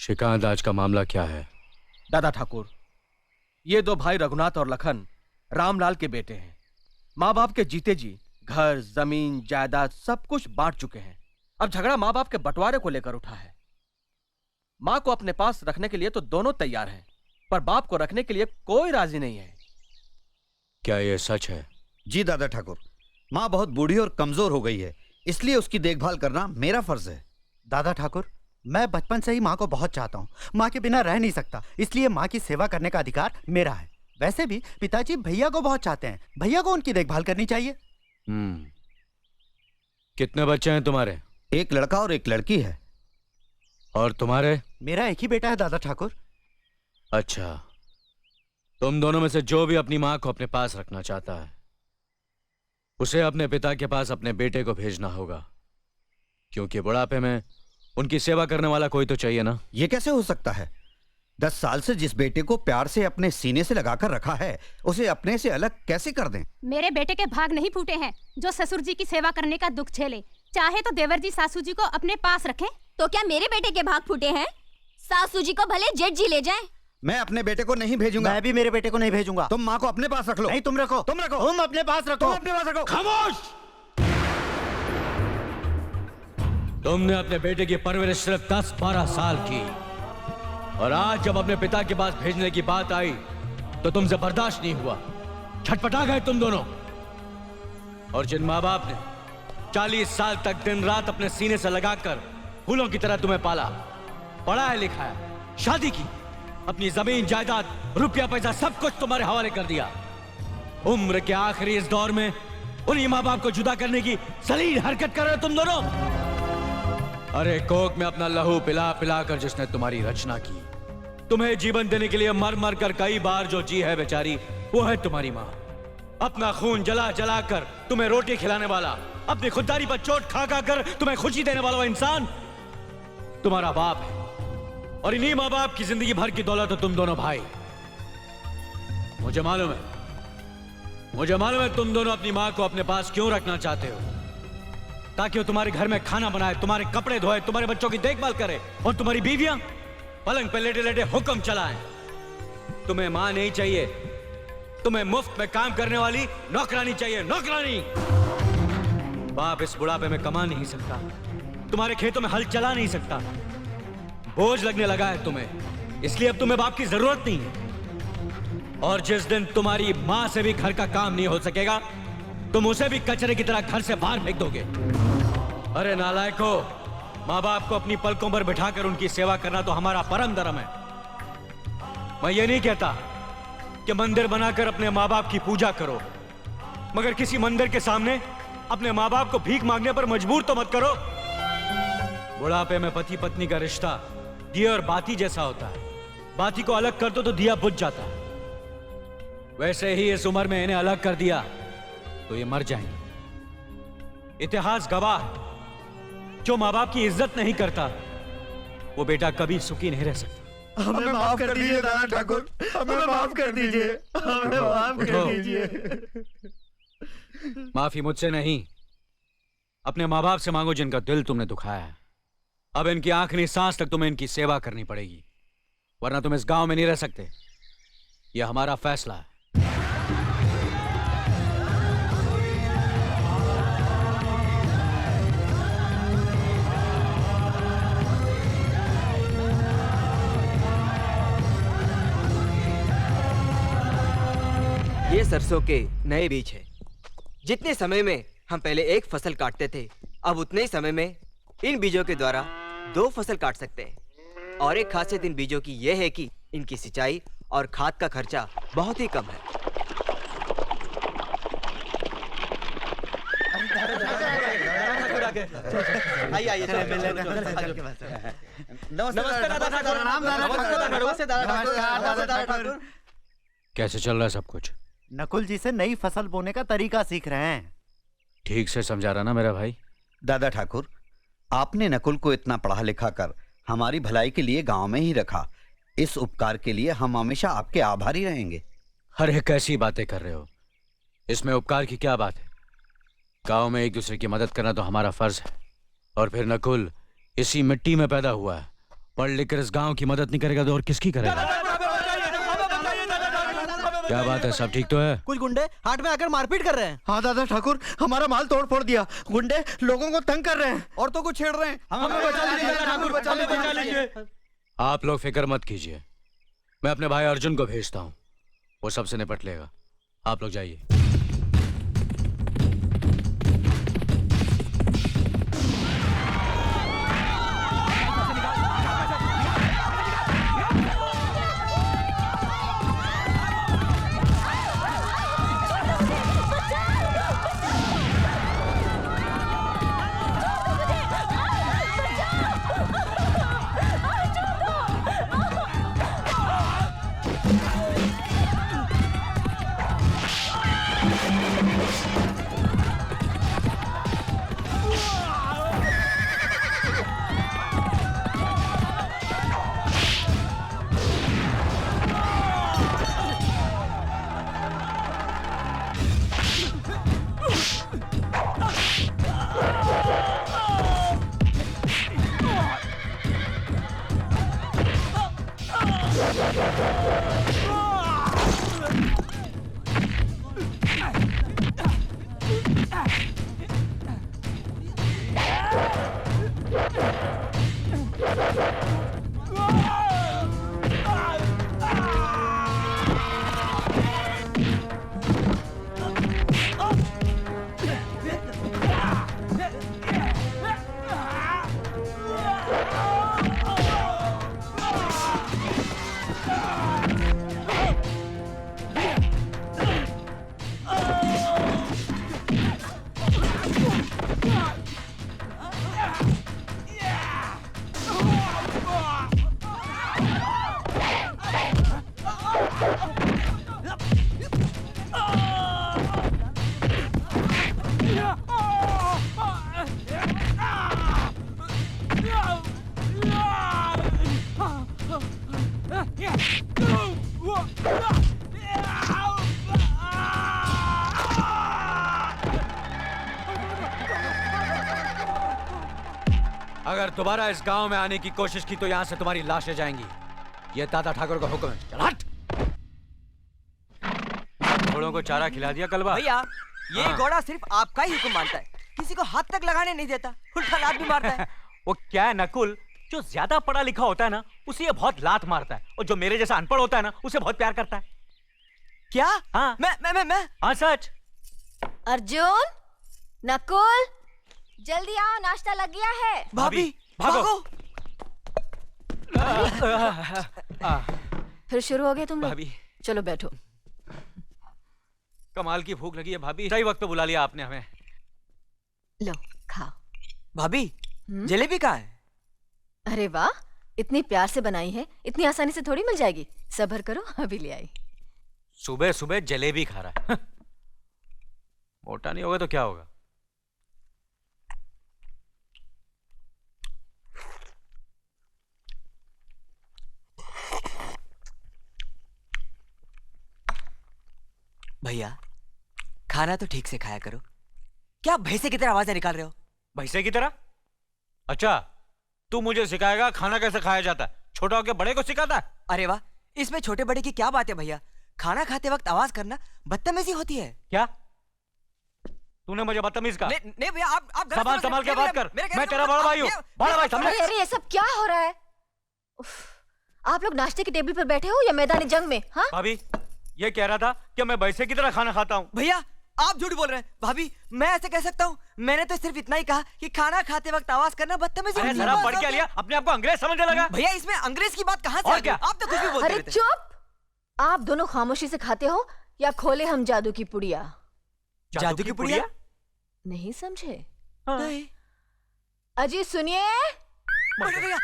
श्रीकांत, आज का मामला क्या है? दादा ठाकुर, ये दो भाई रघुनाथ और लखन रामलाल के बेटे हैं। माँ बाप के जीते जी घर, जमीन, जायदाद सब कुछ बांट चुके हैं। अब झगड़ा माँ बाप के बंटवारे को लेकर उठा है। माँ को अपने पास रखने के लिए तो दोनों तैयार हैं, पर बाप को रखने के लिए कोई राजी नहीं है। क्या ये सच है? जी दादा ठाकुर, माँ बहुत बूढ़ी और कमजोर हो गई है, इसलिए उसकी देखभाल करना मेरा फर्ज है। दादा ठाकुर, मैं बचपन से ही माँ को बहुत चाहता हूँ। माँ के बिना रह नहीं सकता, इसलिए माँ की सेवा करने का अधिकार मेरा है। वैसे भी पिताजी भैया को बहुत चाहते हैं, भैया को उनकी देखभाल करनी चाहिए। कितने बच्चे हैं तुम्हारे? एक लड़का और एक लड़की है। और तुम्हारे? मेरा एक ही बेटा है दादा ठाकुर। अच्छा, तुम दोनों में से जो भी अपनी माँ को अपने पास रखना चाहता है, उसे अपने पिता के पास अपने बेटे को भेजना होगा, क्योंकि बुढ़ापे में उनकी सेवा करने वाला कोई तो चाहिए ना। ये कैसे हो सकता है? 10 साल से जिस बेटे को प्यार से अपने सीने से लगाकर रखा है, उसे अपने से अलग कैसे कर दें? मेरे बेटे के भाग नहीं फूटे हैं जो ससुर जी की सेवा करने का दुख झेले। चाहे तो देवर जी सासू जी को अपने पास रखें। तो क्या मेरे बेटे के भाग फूटे हैं? सासू जी को भले जेठ जी ले जाएं। मैं अपने बेटे को नहीं भेजूंगा। मैं भी मेरे बेटे को नहीं भेजूंगा। तुम माँ को अपने पास रख लो। नहीं, तुम रखो। तुम रखो। तुम अपने पास रखो। तुम अपने पास रखो। खामोश! तुमने अपने बेटे की परवरिश सिर्फ 10-12 साल की, और आज जब अपने पिता के पास भेजने की बात आई तो तुमसे बर्दाश्त नहीं हुआ। छटपटा गए तुम दोनों। और जिन माँ बाप ने 40 साल तक दिन रात अपने सीने से लगाकर फूलों की तरह तुम्हें पाला, पढ़ाया लिखाया, शादी की, अपनी जमीन, जायदाद, रुपया पैसा सब कुछ तुम्हारे हवाले कर दिया, उम्र के आखिरी इस दौर में उन्हीं माँ बाप को जुदा करने की सलील हरकत कर रहे हो तुम दोनों। अरे कोक में अपना लहू पिला पिला कर जिसने तुम्हारी रचना की, तुम्हें जीवन देने के लिए मर मर कर कई बार जो जी है बेचारी, वो है तुम्हारी माँ। अपना खून जला जला कर तुम्हें रोटी खिलाने वाला, अपनी खुददारी पर चोट खा खा कर तुम्हें खुशी देने वाला वो इंसान तुम्हारा बाप है। और इन्हीं माँ बाप की जिंदगी भर की दौलत हो तुम दोनों भाई। मुझे मालूम है तुम दोनों अपनी माँ को अपने पास क्यों रखना चाहते हो, ताकि वो तुम्हारे घर में खाना बनाए, तुम्हारे कपड़े धोए, तुम्हारे बच्चों की देखभाल करे, और तुम्हारी बीवियां पलंग पे लेटे लेटे हुक्म चलाएं। तुम्हें मां नहीं चाहिए, तुम्हें मुफ्त में काम करने वाली नौकरानी चाहिए, नौकरानी। बाप इस बुढ़ापे में कमा नहीं सकता, तुम्हारे खेतों में हल चला नहीं सकता, बोझ लगने लगा है तुम्हें, इसलिए अब तुम्हें बाप की जरूरत नहीं है। और जिस दिन तुम्हारी मां से भी घर का काम नहीं हो सकेगा, तुम उसे भी कचरे की तरह घर से बाहर फेंक दोगे। अरे नालायको, माँ बाप को अपनी पलकों पर बिठाकर उनकी सेवा करना तो हमारा परम धर्म है। मैं ये नहीं कहता कि मंदिर बनाकर अपने माँ बाप की पूजा करो, मगर किसी मंदिर के सामने अपने माँ बाप को भीख मांगने पर मजबूर तो मत करो। बुढ़ापे में पति पत्नी का रिश्ता दिया और बाती जैसा होता है, बाती को अलग कर दो तो दिया बुझ जाता है। वैसे ही इस उम्र में इन्हें अलग कर दिया तो ये मर जाएंगे। इतिहास गवाह, जो माँ बाप की इज्जत नहीं करता वो बेटा कभी सुखी नहीं रह सकता। हमें माफ कर दीजिए दादा ठाकुर, हमें माफ कर दीजिए, हमें माफ कर दीजिए। माफी मुझसे नहीं, अपने माँ बाप से मांगो जिनका दिल तुमने दुखाया है। अब इनकी आखिरी सांस तक तुम्हें इनकी सेवा करनी पड़ेगी, वरना तुम इस गांव में नहीं रह सकते। यह हमारा फैसला है। ये सरसों के नए बीज है। जितने समय में हम पहले एक फसल काटते थे, अब उतने ही समय में इन बीजों के द्वारा 2 फसल काट सकते हैं। और एक खासियत इन बीजों की यह है कि इनकी सिंचाई और खाद का खर्चा बहुत ही कम है। आइए नमस्कार। कैसे चल रहा है सब कुछ? नकुल जी से नई फसल बोने का तरीका सीख रहे हैं। ठीक से समझा रहा ना मेरा भाई? दादा ठाकुर, आपने नकुल को इतना पढ़ा लिखा कर हमारी भलाई के लिए गांव में ही रखा, इस उपकार के लिए हम हमेशा आपके आभारी रहेंगे। अरे कैसी बातें कर रहे हो, इसमें उपकार की क्या बात है? गांव में एक दूसरे की मदद करना तो हमारा फर्ज है। और फिर नकुल इसी मिट्टी में पैदा हुआ है, पढ़ लिख कर इस गांव की मदद नहीं करेगा तो और किसकी करेगा? क्या बात है, सब ठीक तो है? कुछ गुंडे हाट में आकर मारपीट कर रहे हैं। हाँ दादा ठाकुर, हमारा माल तोड़ फोड़ दिया, गुंडे लोगों को तंग कर रहे हैं। औरतों को छेड़ रहे हैं। हमें बचा लीजिए ठाकुर, बचा लीजिए। आप लोग फिक्र मत कीजिए, मैं अपने भाई अर्जुन को भेजता हूँ, वो सबसे निपट लेगा। आप लोग जाइए। अगर दोबारा इस गांव में आने की कोशिश की तो यहां से तुम्हारी लाशें जाएंगी। ये दादा ठाकुर का हुक्म है। चल हट। घोड़ों को चारा खिला दिया कलबा? भैया ये हाँ। घोड़ा सिर्फ आपका ही हुक्म मानता है, किसी को हाथ तक लगाने नहीं देता, उल्टा लात भी मारता है। वो क्या है नकुल, जो ज्यादा पढ़ा लिखा होता है ना उसे ये बहुत लात मारता है, और जो मेरे जैसा अनपढ़ होता है ना उसे बहुत प्यार करता है। क्या? हाँ मैं हाँ सच। अर्जुन, नकुल, जल्दी आओ, नाश्ता लग गया है। भाभी भागो। फिर शुरू हो गए तुम लोग? भाभी चलो बैठो। कमाल की भूख लगी है भाभी, सही वक्त पे बुला लिया आपने हमें। लो खाओ। भाभी जलेबी कहाँ है? अरे वाह, इतनी प्यार से बनाई है, इतनी आसानी से थोड़ी मिल जाएगी। सब्र करो, अभी ले आई। सुबह सुबह जलेबी खा रहा है। मोटा नहीं होगा तो क्या होगा? भैया खाना तो ठीक से खाया करो, क्या भैंसे की तरह आवाजें निकाल रहे हो? भैंसे की तरह? अच्छा, तू मुझे सिखाएगा खाना कैसे खाया जाता है? छोटा होकर बड़े को सिखाता है? अरे वाह, इसमें छोटे बड़े की क्या बात है भैया? खाना खाते वक्त आवाज करना बदतमीजी होती है। क्या तूने मुझे बदतमीज कहा? नहीं भैया, आप गलत सामान समझ संभाल के रहे हैं। बात कर, मेरे मैं तेरा बड़ा भाई हूँ। बड़ा भाई समझे? अरे ये सब क्या हो रहा है? उफ, आप लोग नाश्ते की टेबल पर बैठे हो या मैदानी जंग में? हाँ भाभी ये कह रहा था कि मैं भैंसे की तरह खाना खाता हूँ। भैया आप झूठ बोल रहे हैं। भाभी मैं ऐसे कह सकता हूँ? मैंने तो सिर्फ इतना ही कहा कि खाना खाते वक्त आवाज करना बदतमीजी अरे होती है। जरा बस, पढ़ और क्या क्या? लिया? अपने आप को अंग्रेज समझने लगा? भैया इसमें अंग्रेज की बात कहाँ से और आ गई? क्या? आप तो कुछ भी बोलते अरे रहते हैं। चुप! आप दोनों खामोशी से खाते हो या खोले हम जादू की पुड़िया? जादू की पुड़िया? नहीं समझे? नहीं। अजी सुनिए। अरे भैया